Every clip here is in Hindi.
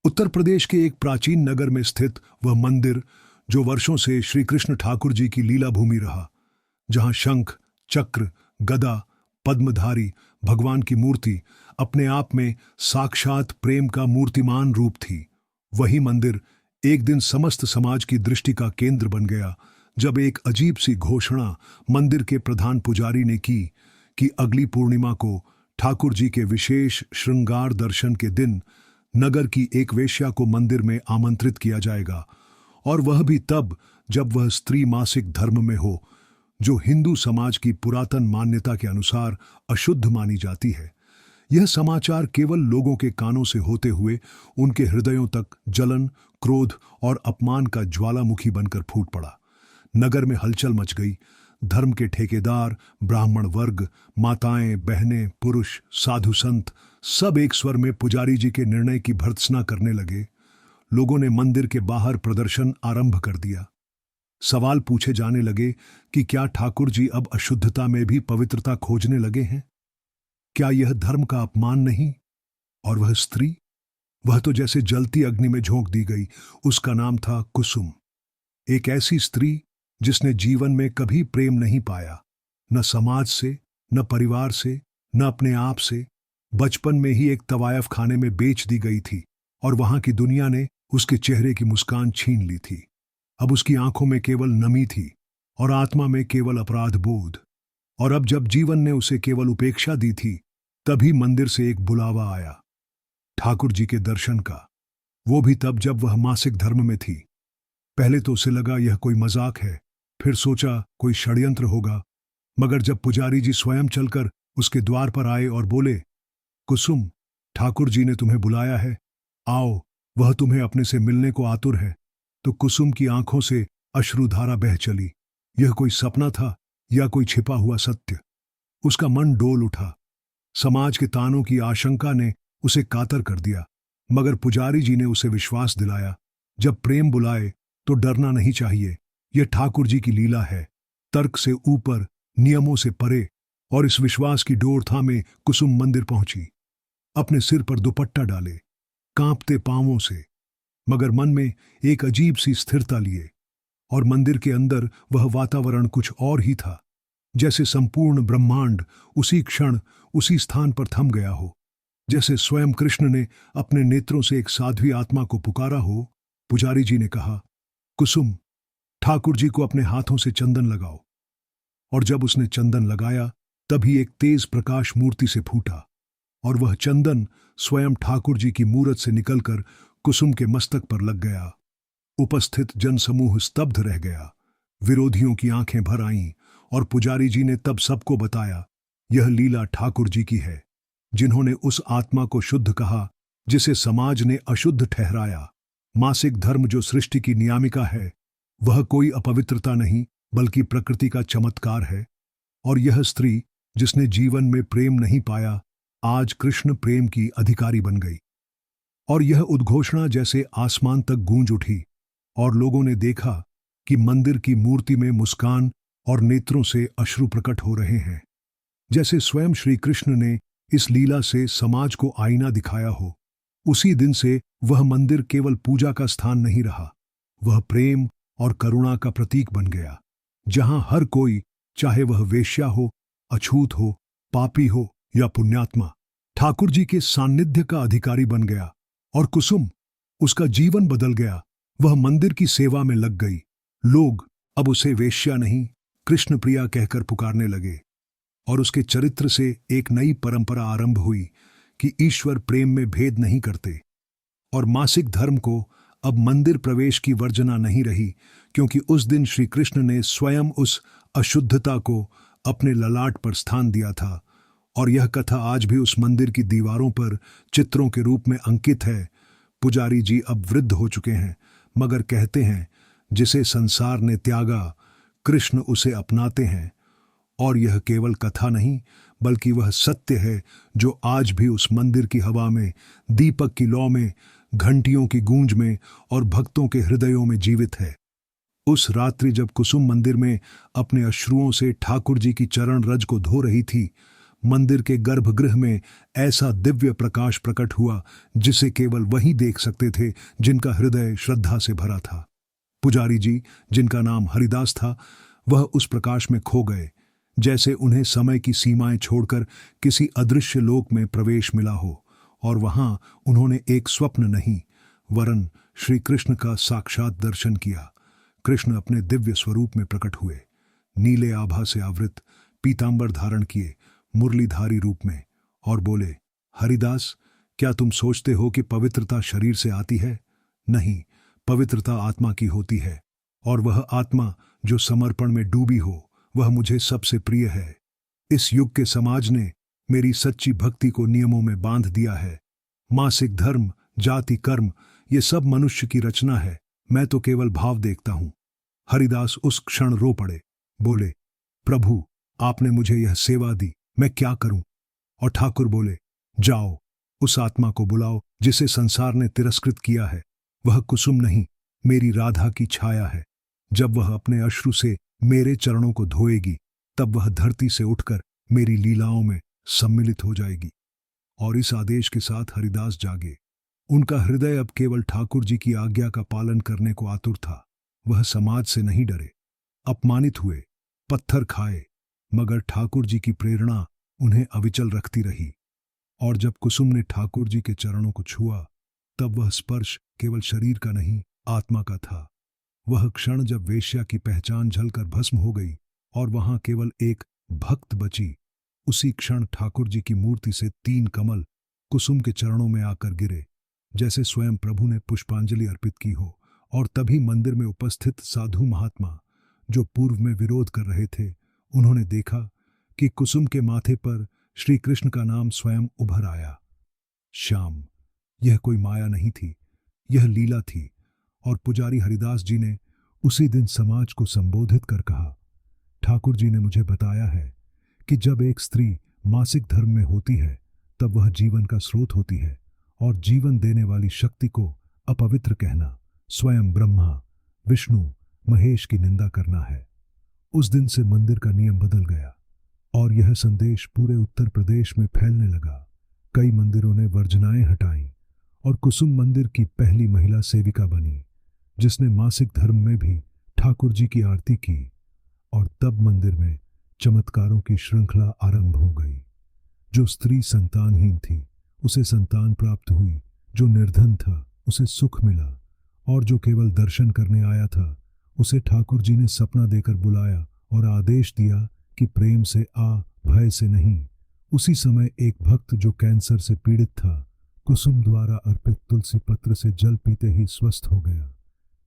उत्तर प्रदेश के एक प्राचीन नगर में स्थित वह मंदिर जो वर्षों से श्री कृष्ण ठाकुर जी की लीला भूमि रहा, जहां शंख, चक्र, गदा, पद्मधारी भगवान की मूर्ति अपने आप में साक्षात प्रेम का मूर्तिमान रूप थी। वही मंदिर एक दिन समस्त समाज की दृष्टि का केंद्र बन गया, जब एक अजीब सी घोषणा मंदिर के प्रधान पुजारी ने की कि अगली पूर्णिमा को ठाकुर जी के विशेष श्रृंगार दर्शन के दिन नगर की एक वेश्या को मंदिर में आमंत्रित किया जाएगा, और वह भी तब जब वह स्त्री मासिक धर्म में हो, जो हिंदू समाज की पुरातन मान्यता के अनुसार अशुद्ध मानी जाती है। यह समाचार केवल लोगों के कानों से होते हुए उनके हृदयों तक जलन, क्रोध और अपमान का ज्वालामुखी बनकर फूट पड़ा। नगर में हलचल मच गई। धर्म के ठेकेदार, ब्राह्मण वर्ग, माताएं, बहनें, पुरुष, साधु संत सब एक स्वर में पुजारी जी के निर्णय की भर्त्सना करने लगे। लोगों ने मंदिर के बाहर प्रदर्शन आरंभ कर दिया। सवाल पूछे जाने लगे कि क्या ठाकुर जी अब अशुद्धता में भी पवित्रता खोजने लगे हैं? क्या यह धर्म का अपमान नहीं? और वह स्त्री, वह तो जैसे जलती अग्नि में झोंक दी गई। उसका नाम था कुसुम, एक ऐसी स्त्री जिसने जीवन में कभी प्रेम नहीं पाया, न समाज से, न परिवार से, न अपने आप से। बचपन में ही एक तवायफ खाने में बेच दी गई थी और वहां की दुनिया ने उसके चेहरे की मुस्कान छीन ली थी। अब उसकी आंखों में केवल नमी थी और आत्मा में केवल अपराध बोध। और अब जब जीवन ने उसे केवल उपेक्षा दी थी, तभी मंदिर से एक बुलावा आया, ठाकुर जी के दर्शन का। वो भी तब जब वह मासिक धर्म में थी। पहले तो उसे लगा यह कोई मजाक है, फिर सोचा कोई षड्यंत्र होगा, मगर जब पुजारी जी स्वयं चलकर उसके द्वार पर आए और बोले, कुसुम, ठाकुर जी ने तुम्हें बुलाया है, आओ, वह तुम्हें अपने से मिलने को आतुर है, तो कुसुम की आंखों से अश्रुधारा बह चली। यह कोई सपना था या कोई छिपा हुआ सत्य? उसका मन डोल उठा। समाज के तानों की आशंका ने उसे कातर कर दिया, मगर पुजारी जी ने उसे विश्वास दिलाया, जब प्रेम बुलाए तो डरना नहीं चाहिए। यह ठाकुर जी की लीला है, तर्क से ऊपर, नियमों से परे। और इस विश्वास की डोर थामे कुसुम मंदिर पहुंची, अपने सिर पर दुपट्टा डाले, कांपते पांवों से, मगर मन में एक अजीब सी स्थिरता लिए। और मंदिर के अंदर वह वातावरण कुछ और ही था, जैसे संपूर्ण ब्रह्मांड उसी क्षण उसी स्थान पर थम गया हो, जैसे स्वयं कृष्ण ने अपने नेत्रों से एक साध्वी आत्मा को पुकारा हो। पुजारी जी ने कहा, कुसुम, ठाकुर जी को अपने हाथों से चंदन लगाओ। और जब उसने चंदन लगाया, तभी एक तेज प्रकाश मूर्ति से फूटा, और वह चंदन स्वयं ठाकुर जी की मूरत से निकलकर कुसुम के मस्तक पर लग गया। उपस्थित जनसमूह स्तब्ध रह गया। विरोधियों की आंखें भर आईं, और पुजारी जी ने तब सबको बताया, यह लीला ठाकुर जी की है, जिन्होंने उस आत्मा को शुद्ध कहा जिसे समाज ने अशुद्ध ठहराया। मासिक धर्म जो सृष्टि की नियामिका है, वह कोई अपवित्रता नहीं बल्कि प्रकृति का चमत्कार है। और यह स्त्री जिसने जीवन में प्रेम नहीं पाया, आज कृष्ण प्रेम की अधिकारी बन गई। और यह उद्घोषणा जैसे आसमान तक गूंज उठी, और लोगों ने देखा कि मंदिर की मूर्ति में मुस्कान और नेत्रों से अश्रु प्रकट हो रहे हैं, जैसे स्वयं श्री कृष्ण ने इस लीला से समाज को आईना दिखाया हो। उसी दिन से वह मंदिर केवल पूजा का स्थान नहीं रहा, वह प्रेम और करुणा का प्रतीक बन गया, जहां हर कोई, चाहे वह वेश्या हो, अछूत हो, पापी हो या पुण्यात्मा, ठाकुर जी के सान्निध्य का अधिकारी बन गया। और कुसुम, उसका जीवन बदल गया। वह मंदिर की सेवा में लग गई। लोग अब उसे वेश्या नहीं, कृष्ण प्रिया कहकर पुकारने लगे। और उसके चरित्र से एक नई परंपरा आरंभ हुई कि ईश्वर प्रेम में भेद नहीं करते। और मासिक धर्म को अब मंदिर प्रवेश की वर्जना नहीं रही, क्योंकि उस दिन श्री कृष्ण ने स्वयं उस अशुद्धता को अपने ललाट पर स्थान दिया था। और यह कथा आज भी उस मंदिर की दीवारों पर चित्रों के रूप में अंकित है। पुजारी जी अब वृद्ध हो चुके हैं, मगर कहते हैं, जिसे संसार ने त्यागा, कृष्ण उसे अपनाते हैं। और यह केवल कथा नहीं, बल्कि वह सत्य है जो आज भी उस मंदिर की हवा में, दीपक की लौ में, घंटियों की गूंज में और भक्तों के हृदयों में जीवित है। उस रात्रि जब कुसुम मंदिर में अपने अश्रुओं से ठाकुर जी की चरण रज को धो रही थी, मंदिर के गर्भगृह में ऐसा दिव्य प्रकाश प्रकट हुआ जिसे केवल वही देख सकते थे जिनका हृदय श्रद्धा से भरा था। पुजारी जी, जिनका नाम हरिदास था, वह उस प्रकाश में खो गए, जैसे उन्हें समय की सीमाएं छोड़कर किसी अदृश्य लोक में प्रवेश मिला हो, और वहां उन्होंने एक स्वप्न नहीं वरन श्री कृष्ण का साक्षात दर्शन किया। कृष्ण अपने दिव्य स्वरूप में प्रकट हुए, नीले आभा से आवृत, पीतांबर धारण किए, मुरलीधारी रूप में, और बोले, हरिदास, क्या तुम सोचते हो कि पवित्रता शरीर से आती है? नहीं, पवित्रता आत्मा की होती है, और वह आत्मा जो समर्पण में डूबी हो वह मुझे सबसे प्रिय है। इस युग के समाज ने मेरी सच्ची भक्ति को नियमों में बांध दिया है। मासिक धर्म, जाति, कर्म, ये सब मनुष्य की रचना है, मैं तो केवल भाव देखता हूं। हरिदास उस क्षण रो पड़े, बोले, प्रभु, आपने मुझे यह सेवा दी, मैं क्या करूं? और ठाकुर बोले, जाओ, उस आत्मा को बुलाओ जिसे संसार ने तिरस्कृत किया है। वह कुसुम नहीं, मेरी राधा की छाया है। जब वह अपने अश्रु से मेरे चरणों को धोएगी, तब वह धरती से उठकर मेरी लीलाओं में सम्मिलित हो जाएगी। और इस आदेश के साथ हरिदास जागे। उनका हृदय अब केवल ठाकुर जी की आज्ञा का पालन करने को आतुर था। वह समाज से नहीं डरे, अपमानित हुए, पत्थर खाए, मगर ठाकुर जी की प्रेरणा उन्हें अविचल रखती रही। और जब कुसुम ने ठाकुर जी के चरणों को छुआ, तब वह स्पर्श केवल शरीर का नहीं, आत्मा का था। वह क्षण जब वेश्या की पहचान झलकर भस्म हो गई और वहां केवल एक भक्त बची, उसी क्षण ठाकुर जी की मूर्ति से 3 कमल कुसुम के चरणों में आकर गिरे, जैसे स्वयं प्रभु ने पुष्पांजलि अर्पित की हो। और तभी मंदिर में उपस्थित साधु महात्मा, जो पूर्व में विरोध कर रहे थे, उन्होंने देखा कि कुसुम के माथे पर श्री कृष्ण का नाम स्वयं उभर आया। श्याम, यह कोई माया नहीं थी, यह लीला थी। और पुजारी हरिदास जी ने उसी दिन समाज को संबोधित कर कहा, ठाकुर जी ने मुझे बताया है कि जब एक स्त्री मासिक धर्म में होती है, तब वह जीवन का स्रोत होती है, और जीवन देने वाली शक्ति को अपवित्र कहना स्वयं ब्रह्मा, विष्णु, महेश की निंदा करना है। उस दिन से मंदिर का नियम बदल गया और यह संदेश पूरे उत्तर प्रदेश में फैलने लगा। कई मंदिरों ने वर्जनाएं हटाई और कुसुम मंदिर की पहली महिला सेविका बनी, जिसने मासिक धर्म में भी ठाकुर जी की आरती की। और तब मंदिर में चमत्कारों की श्रृंखला आरंभ हो गई। जो स्त्री संतानहीन थी, उसे संतान प्राप्त हुई, जो निर्धन था, उसे सुख मिला, और जो केवल दर्शन करने आया था, उसे ठाकुर जी ने सपना देकर बुलाया और आदेश दिया कि प्रेम से आ, भय से नहीं। उसी समय एक भक्त जो कैंसर से पीड़ित था, कुसुम द्वारा अर्पित तुलसी पत्र से जल पीते ही स्वस्थ हो गया।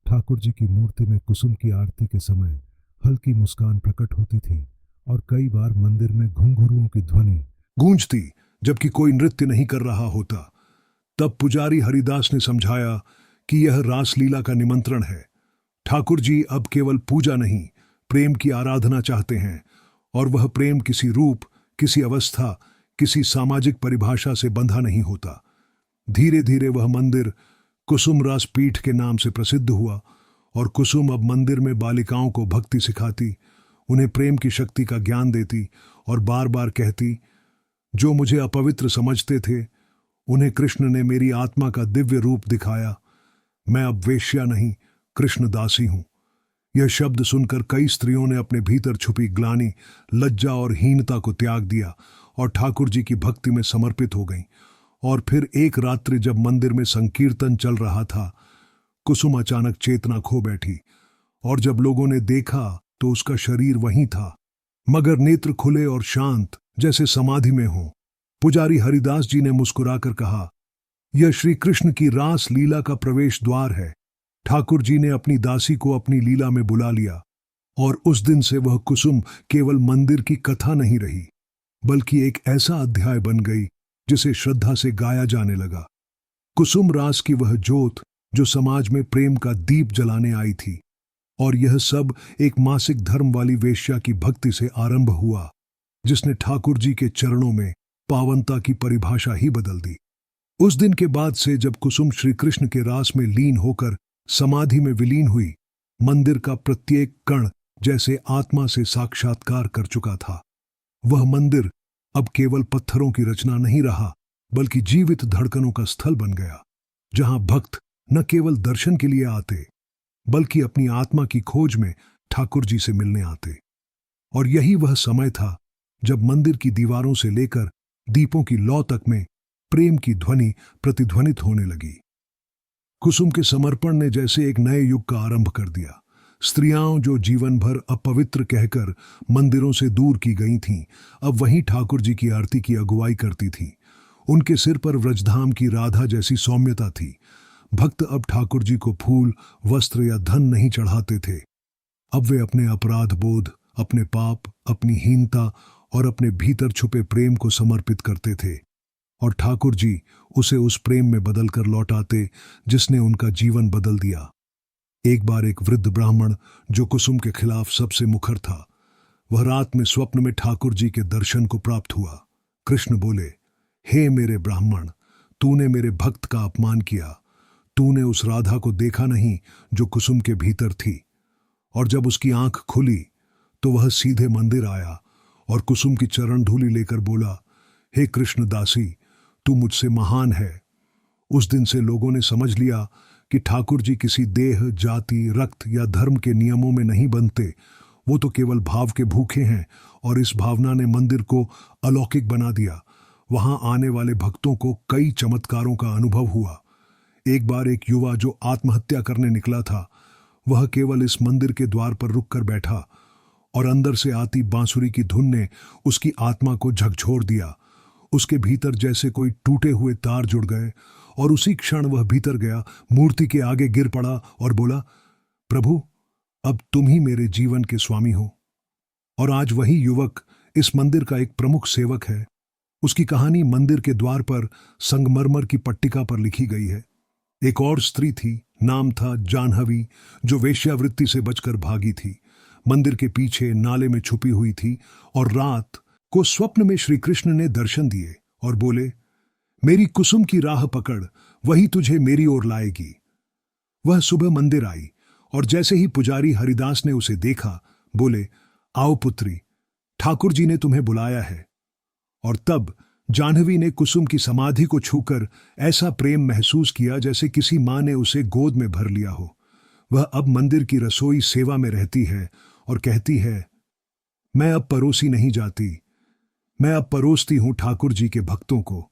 ठाकुर जी की मूर्ति में कुसुम की आरती के समय हल्की मुस्कान प्रकट होती थी और कई बार मंदिर में घुंघरुओं की ध्वनि गूंजती, जबकि कोई नृत्य नहीं कर रहा होता। तब पुजारी हरिदास ने समझाया कि यह रासलीला का निमंत्रण है। ठाकुर जी अब केवल पूजा नहीं, प्रेम की आराधना चाहते हैं, और वह प्रेम किसी रूप, किसी अवस्था, किसी सामाजिक परिभाषा से बंधा नहीं होता। धीरे धीरे वह मंदिर कुसुम रास पीठ के नाम से प्रसिद्ध हुआ, और कुसुम अब मंदिर में बालिकाओं को भक्ति सिखाती, उन्हें प्रेम की शक्ति का ज्ञान देती और बार बार कहती, जो मुझे अपवित्र समझते थे, उन्हें कृष्ण ने मेरी आत्मा का दिव्य रूप दिखाया। मैं अब वेश्या नहीं, कृष्ण दासी हूं। यह शब्द सुनकर कई स्त्रियों ने अपने भीतर छुपी ग्लानि, लज्जा और हीनता को त्याग दिया और ठाकुर जी की भक्ति में समर्पित हो गईं। और फिर एक रात्रि जब मंदिर में संकीर्तन चल रहा था, कुसुम अचानक चेतना खो बैठी, और जब लोगों ने देखा तो उसका शरीर वहीं था, मगर नेत्र खुले और शांत, जैसे समाधि में हो। पुजारी हरिदास जी ने मुस्कुराकर कहा, यह श्री कृष्ण की रास लीला का प्रवेश द्वार है। ठाकुर जी ने अपनी दासी को अपनी लीला में बुला लिया, और उस दिन से वह कुसुम केवल मंदिर की कथा नहीं रही, बल्कि एक ऐसा अध्याय बन गई जिसे श्रद्धा से गाया जाने लगा। कुसुम रास की वह ज्योत जो समाज में प्रेम का दीप जलाने आई थी, और यह सब एक मासिक धर्म वाली वेश्या की भक्ति से आरंभ हुआ, जिसने ठाकुर जी के चरणों में पावनता की परिभाषा ही बदल दी। उस दिन के बाद से जब कुसुम श्री कृष्ण के रास में लीन होकर समाधि में विलीन हुई, मंदिर का प्रत्येक कण जैसे आत्मा से साक्षात्कार कर चुका था। वह मंदिर अब केवल पत्थरों की रचना नहीं रहा, बल्कि जीवित धड़कनों का स्थल बन गया, जहां भक्त न केवल दर्शन के लिए आते, बल्कि अपनी आत्मा की खोज में ठाकुर जी से मिलने आते। और यही वह समय था जब मंदिर की दीवारों से लेकर दीपों की लौ तक में प्रेम की ध्वनि प्रतिध्वनित होने लगी। कुसुम के समर्पण ने जैसे एक नए युग का आरंभ कर दिया। स्त्रियां जो जीवन भर अपवित्र कहकर मंदिरों से दूर की गई थीं, अब वहीं ठाकुर जी की आरती की अगुवाई करती थीं। उनके सिर पर व्रजधाम की राधा जैसी सौम्यता थी। भक्त अब ठाकुर जी को फूल, वस्त्र या धन नहीं चढ़ाते थे। अब वे अपने अपराध बोध, अपने पाप, अपनी हीनता और अपने भीतर छुपे प्रेम को समर्पित करते थे, और ठाकुर जी उसे उस प्रेम में बदलकर लौटाते जिसने उनका जीवन बदल दिया। एक बार एक वृद्ध ब्राह्मण जो कुसुम के खिलाफ सबसे मुखर था, वह रात में स्वप्न में ठाकुर जी के दर्शन को प्राप्त हुआ। कृष्ण बोले, हे मेरे ब्राह्मण, तूने मेरे भक्त का अपमान किया। तूने उस राधा को देखा नहीं जो कुसुम के भीतर थी। और जब उसकी आंख खुली तो वह सीधे मंदिर आया और कुसुम की चरण धूलि लेकर बोला, हे कृष्ण दासी, तू मुझसे महान है। उस दिन से लोगों ने समझ लिया कि ठाकुर जी किसी देह, जाति, रक्त या धर्म के नियमों में नहीं बनते। वो तो केवल भाव के भूखे हैं, और इस भावना ने मंदिर को अलौकिक बना दिया। वहां आने वाले भक्तों को कई चमत्कारों का अनुभव हुआ। एक बार एक युवा जो आत्महत्या करने निकला था, वह केवल इस मंदिर के द्वार पर रुककर बैठा, और अंदर से आती बांसुरी की धुन ने उसकी आत्मा को झकझोर दिया। उसके भीतर जैसे कोई टूटे हुए तार जुड़ गए, और उसी क्षण वह भीतर गया, मूर्ति के आगे गिर पड़ा और बोला, प्रभु, अब तुम ही मेरे जीवन के स्वामी हो। और आज वही युवक इस मंदिर का एक प्रमुख सेवक है। उसकी कहानी मंदिर के द्वार पर संगमरमर की पट्टिका पर लिखी गई है। एक और स्त्री थी, नाम था जाह्नवी, जो वेश्यावृत्ति से बचकर भागी थी। मंदिर के पीछे नाले में छुपी हुई थी, और रात को स्वप्न में श्री कृष्ण ने दर्शन दिए और बोले, मेरी कुसुम की राह पकड़, वही तुझे मेरी ओर लाएगी। वह सुबह मंदिर आई, और जैसे ही पुजारी हरिदास ने उसे देखा, बोले, आओ पुत्री, ठाकुर जी ने तुम्हें बुलाया है। और तब जाह्नवी ने कुसुम की समाधि को छूकर ऐसा प्रेम महसूस किया जैसे किसी मां ने उसे गोद में भर लिया हो। वह अब मंदिर की रसोई सेवा में रहती है और कहती है, मैं अब परोसी नहीं जाती, मैं अब परोसती हूं ठाकुर जी के भक्तों को।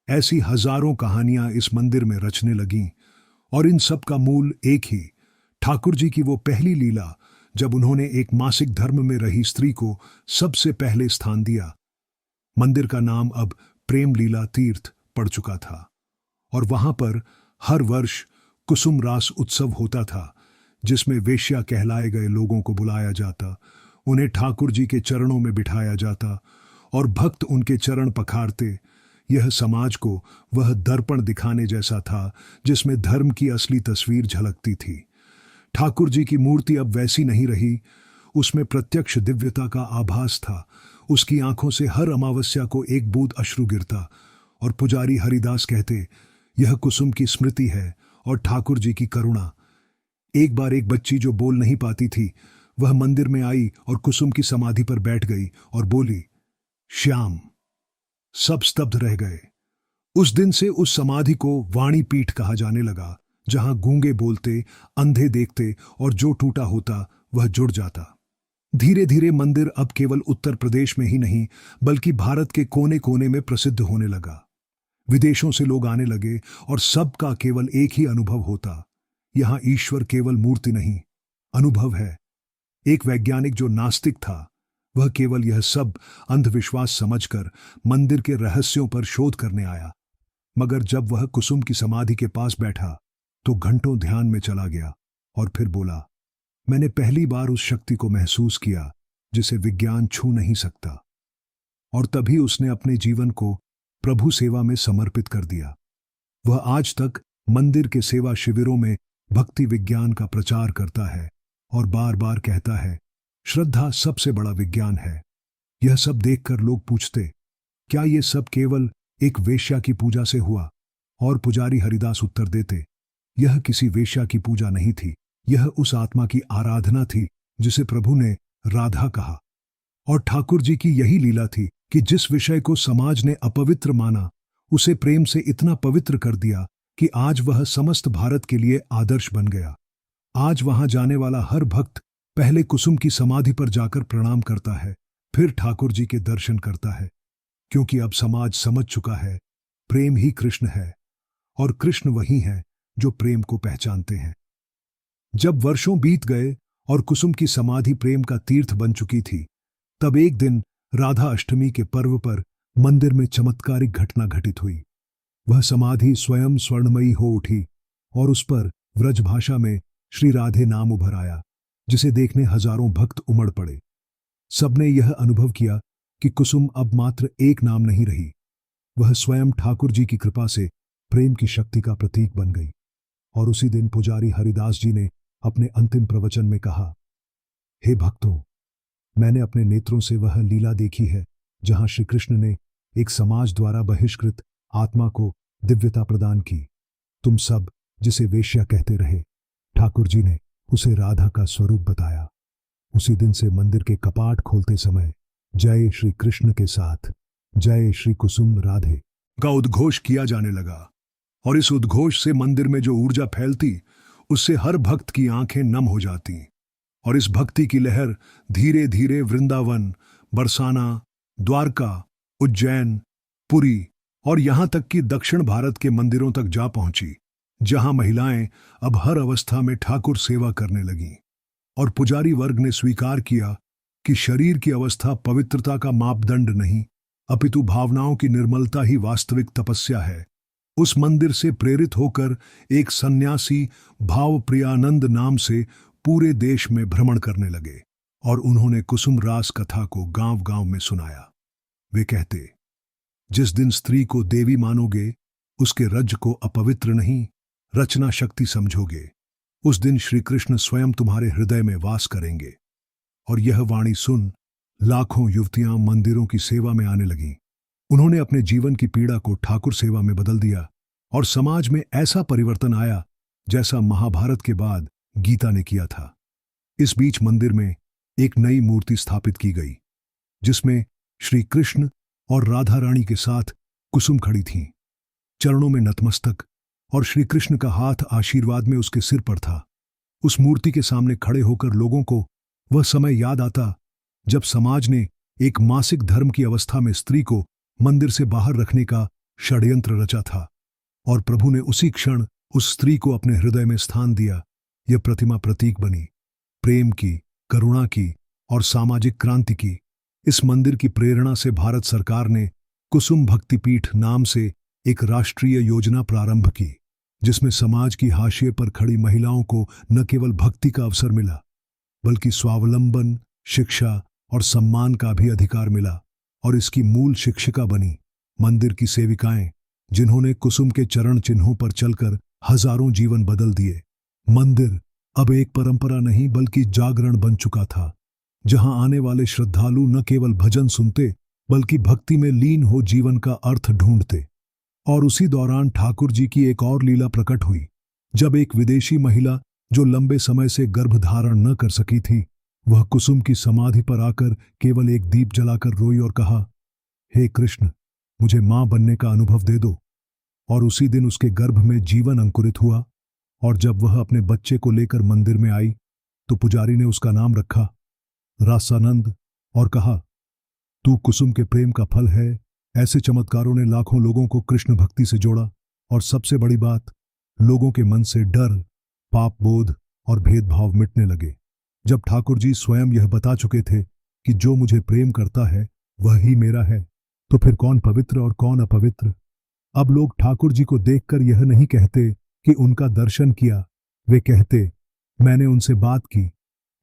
ऐसी हजारों कहानियां इस मंदिर में रचने लगीं, और इन सब का मूल एक ही, ठाकुर जी की वो पहली लीला जब उन्होंने एक मासिक धर्म में रही स्त्री को सबसे पहले स्थान दिया। मंदिर का नाम अब प्रेम लीला तीर्थ पड़ चुका था, और वहां पर हर वर्ष कुसुम रास उत्सव होता था, जिसमें वेश्या कहलाए गए लोगों को बुलाया जाता, उन्हें ठाकुर जी के चरणों में बिठाया जाता, और भक्त उनके चरण पखारते। यह समाज को वह दर्पण दिखाने जैसा था जिसमें धर्म की असली तस्वीर झलकती थी। ठाकुर जी की मूर्ति अब वैसी नहीं रही, उसमें प्रत्यक्ष दिव्यता का आभास था। उसकी आंखों से हर अमावस्या को एक बूंद अश्रु गिरता, और पुजारी हरिदास कहते, यह कुसुम की स्मृति है और ठाकुर जी की करुणा। एक बार एक बच्ची जो बोल नहीं पाती थी, वह मंदिर में आई और कुसुम की समाधि पर बैठ गई और बोली, श्याम। सब स्तब्ध रह गए। उस दिन से उस समाधि को वाणी पीठ कहा जाने लगा, जहां गूंगे बोलते, अंधे देखते, और जो टूटा होता वह जुड़ जाता। धीरे धीरे मंदिर अब केवल उत्तर प्रदेश में ही नहीं, बल्कि भारत के कोने कोने में प्रसिद्ध होने लगा। विदेशों से लोग आने लगे, और सबका केवल एक ही अनुभव होता, यहां ईश्वर केवल मूर्ति नहीं, अनुभव है। एक वैज्ञानिक जो नास्तिक था, वह केवल यह सब अंधविश्वास समझकर मंदिर के रहस्यों पर शोध करने आया, मगर जब वह कुसुम की समाधि के पास बैठा तो घंटों ध्यान में चला गया, और फिर बोला, मैंने पहली बार उस शक्ति को महसूस किया जिसे विज्ञान छू नहीं सकता। और तभी उसने अपने जीवन को प्रभु सेवा में समर्पित कर दिया। वह आज तक मंदिर के सेवा शिविरों में भक्ति विज्ञान का प्रचार करता है, और बार बार कहता है, श्रद्धा सबसे बड़ा विज्ञान है। यह सब देखकर लोग पूछते, क्या ये सब केवल एक वेश्या की पूजा से हुआ? और पुजारी हरिदास उत्तर देते, यह किसी वेश्या की पूजा नहीं थी, यह उस आत्मा की आराधना थी जिसे प्रभु ने राधा कहा। और ठाकुर जी की यही लीला थी कि जिस विषय को समाज ने अपवित्र माना उसे प्रेम से इतना पवित्र कर दिया कि आज वह समस्त भारत के लिए आदर्श बन गया। आज वहां जाने वाला हर भक्त पहले कुसुम की समाधि पर जाकर प्रणाम करता है, फिर ठाकुर जी के दर्शन करता है, क्योंकि अब समाज समझ चुका है प्रेम ही कृष्ण है और कृष्ण वही है जो प्रेम को पहचानते हैं। जब वर्षों बीत गए और कुसुम की समाधि प्रेम का तीर्थ बन चुकी थी, तब एक दिन राधा अष्टमी के पर्व पर मंदिर में चमत्कारिक घटना घटित हुई। वह समाधि स्वयं स्वर्णमयी हो उठी और उस पर व्रजभाषा में श्री राधे नाम उभर आया, जिसे देखने हजारों भक्त उमड़ पड़े। सबने यह अनुभव किया कि कुसुम अब मात्र एक नाम नहीं रही, वह स्वयं ठाकुर जी की कृपा से प्रेम की शक्ति का प्रतीक बन गई। और उसी दिन पुजारी हरिदास जी ने अपने अंतिम प्रवचन में कहा, हे भक्तों, मैंने अपने नेत्रों से वह लीला देखी है जहां श्री कृष्ण ने एक समाज द्वारा बहिष्कृत आत्मा को दिव्यता प्रदान की। तुम सब जिसे वेश्या कहते रहे, ठाकुर जी ने उसे राधा का स्वरूप बताया। उसी दिन से मंदिर के कपाट खोलते समय जय श्री कृष्ण के साथ जय श्री कुसुम राधे का उद्घोष किया जाने लगा। और इस उद्घोष से मंदिर में जो ऊर्जा फैलती, उससे हर भक्त की आंखें नम हो जाती और इस भक्ति की लहर धीरे धीरे वृंदावन, बरसाना, द्वारका, उज्जैन, पुरी और यहां तक कि दक्षिण भारत के मंदिरों तक जा पहुंची, जहां महिलाएं अब हर अवस्था में ठाकुर सेवा करने लगीं। और पुजारी वर्ग ने स्वीकार किया कि शरीर की अवस्था पवित्रता का मापदंड नहीं, अपितु भावनाओं की निर्मलता ही वास्तविक तपस्या है। उस मंदिर से प्रेरित होकर एक सन्यासी भाव प्रियानंद नाम से पूरे देश में भ्रमण करने लगे और उन्होंने कुसुम रास कथा को गांव-गांव में सुनाया। वे कहते, जिस दिन स्त्री को देवी मानोगे, उसके रज को अपवित्र नहीं, रचना शक्ति समझोगे, उस दिन श्री कृष्ण स्वयं तुम्हारे हृदय में वास करेंगे। और यह वाणी सुन लाखों युवतियां मंदिरों की सेवा में आने लगीं। उन्होंने अपने जीवन की पीड़ा को ठाकुर सेवा में बदल दिया और समाज में ऐसा परिवर्तन आया जैसा महाभारत के बाद गीता ने किया था। इस बीच मंदिर में एक नई मूर्ति स्थापित की गई, जिसमें श्री कृष्ण और राधा रानी के साथ कुसुम खड़ी थीं, चरणों में नतमस्तक, और श्री कृष्ण का हाथ आशीर्वाद में उसके सिर पर था। उस मूर्ति के सामने खड़े होकर लोगों को वह समय याद आता जब समाज ने एक मासिक धर्म की अवस्था में स्त्री को मंदिर से बाहर रखने का षड्यंत्र रचा था, और प्रभु ने उसी क्षण उस स्त्री को अपने हृदय में स्थान दिया। यह प्रतिमा प्रतीक बनी प्रेम की, करुणा की और सामाजिक क्रांति की। इस मंदिर की प्रेरणा से भारत सरकार ने कुसुम भक्तिपीठ नाम से एक राष्ट्रीय योजना प्रारंभ की, जिसमें समाज की हाशिए पर खड़ी महिलाओं को न केवल भक्ति का अवसर मिला, बल्कि स्वावलंबन, शिक्षा और सम्मान का भी अधिकार मिला। और इसकी मूल शिक्षिका बनी मंदिर की सेविकाएं, जिन्होंने कुसुम के चरण चिन्हों पर चलकर हजारों जीवन बदल दिए। मंदिर अब एक परंपरा नहीं बल्कि जागरण बन चुका था, जहां आने वाले श्रद्धालु न केवल भजन सुनते बल्कि भक्ति में लीन हो जीवन का अर्थ ढूंढते। और उसी दौरान ठाकुर जी की एक और लीला प्रकट हुई, जब एक विदेशी महिला जो लंबे समय से गर्भ धारण न कर सकी थी, वह कुसुम की समाधि पर आकर केवल एक दीप जलाकर रोई और कहा, हे कृष्ण, मुझे मां बनने का अनुभव दे दो। और उसी दिन उसके गर्भ में जीवन अंकुरित हुआ। और जब वह अपने बच्चे को लेकर मंदिर में आई तो पुजारी ने उसका नाम रखा रासानंद और कहा, तू कुसुम के प्रेम का फल है। ऐसे चमत्कारों ने लाखों लोगों को कृष्ण भक्ति से जोड़ा और सबसे बड़ी बात, लोगों के मन से डर, पाप बोध और भेदभाव मिटने लगे। जब ठाकुर जी स्वयं यह बता चुके थे कि जो मुझे प्रेम करता है वह ही मेरा है, तो फिर कौन पवित्र और कौन अपवित्र। अब लोग ठाकुर जी को देखकर यह नहीं कहते कि उनका दर्शन किया, वे कहते, मैंने उनसे बात की।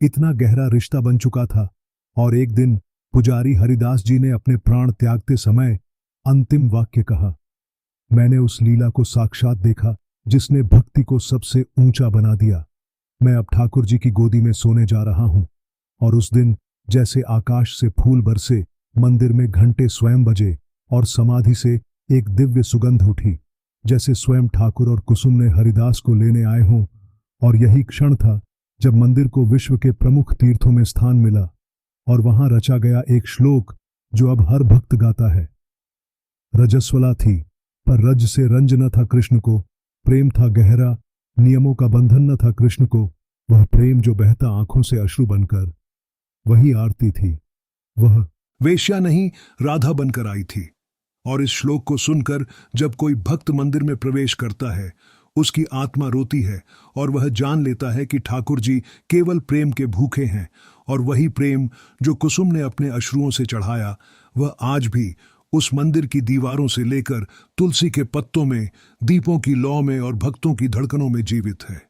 इतना गहरा रिश्ता बन चुका था। और एक दिन पुजारी हरिदास जी ने अपने प्राण त्यागते समय अंतिम वाक्य कहा, मैंने उस लीला को साक्षात देखा जिसने भक्ति को सबसे ऊंचा बना दिया। मैं अब ठाकुर जी की गोदी में सोने जा रहा हूं। और उस दिन जैसे आकाश से फूल बरसे, मंदिर में घंटे स्वयं बजे और समाधि से एक दिव्य सुगंध उठी, जैसे स्वयं ठाकुर और कुसुम ने हरिदास को लेने आए हों। और यही क्षण था जब मंदिर को विश्व के प्रमुख तीर्थों में स्थान मिला। और वहां रचा गया एक श्लोक जो अब हर भक्त गाता है। रजस्वला थी, पर रज से रंज न था कृष्ण को, प्रेम था गहरा, नियमों का बंधन न था कृष्ण को, वह प्रेम जो बहता आंखों से अश्रु बनकर, वही आरती थी। वह वेश्या नहीं, राधा बनकर आई थी। और इस श्लोक को सुनकर जब कोई भक्त मंदिर में प्रवेश करता है, उसकी आत्मा रोती है और वह जान लेता है कि ठाकुर जी केवल प्रेम के भूखे हैं, और वही प्रेम जो कुसुम ने अपने अश्रुओं से चढ़ाया, वह आज भी उस मंदिर की दीवारों से लेकर तुलसी के पत्तों में, दीपों की लौ में और भक्तों की धड़कनों में जीवित है।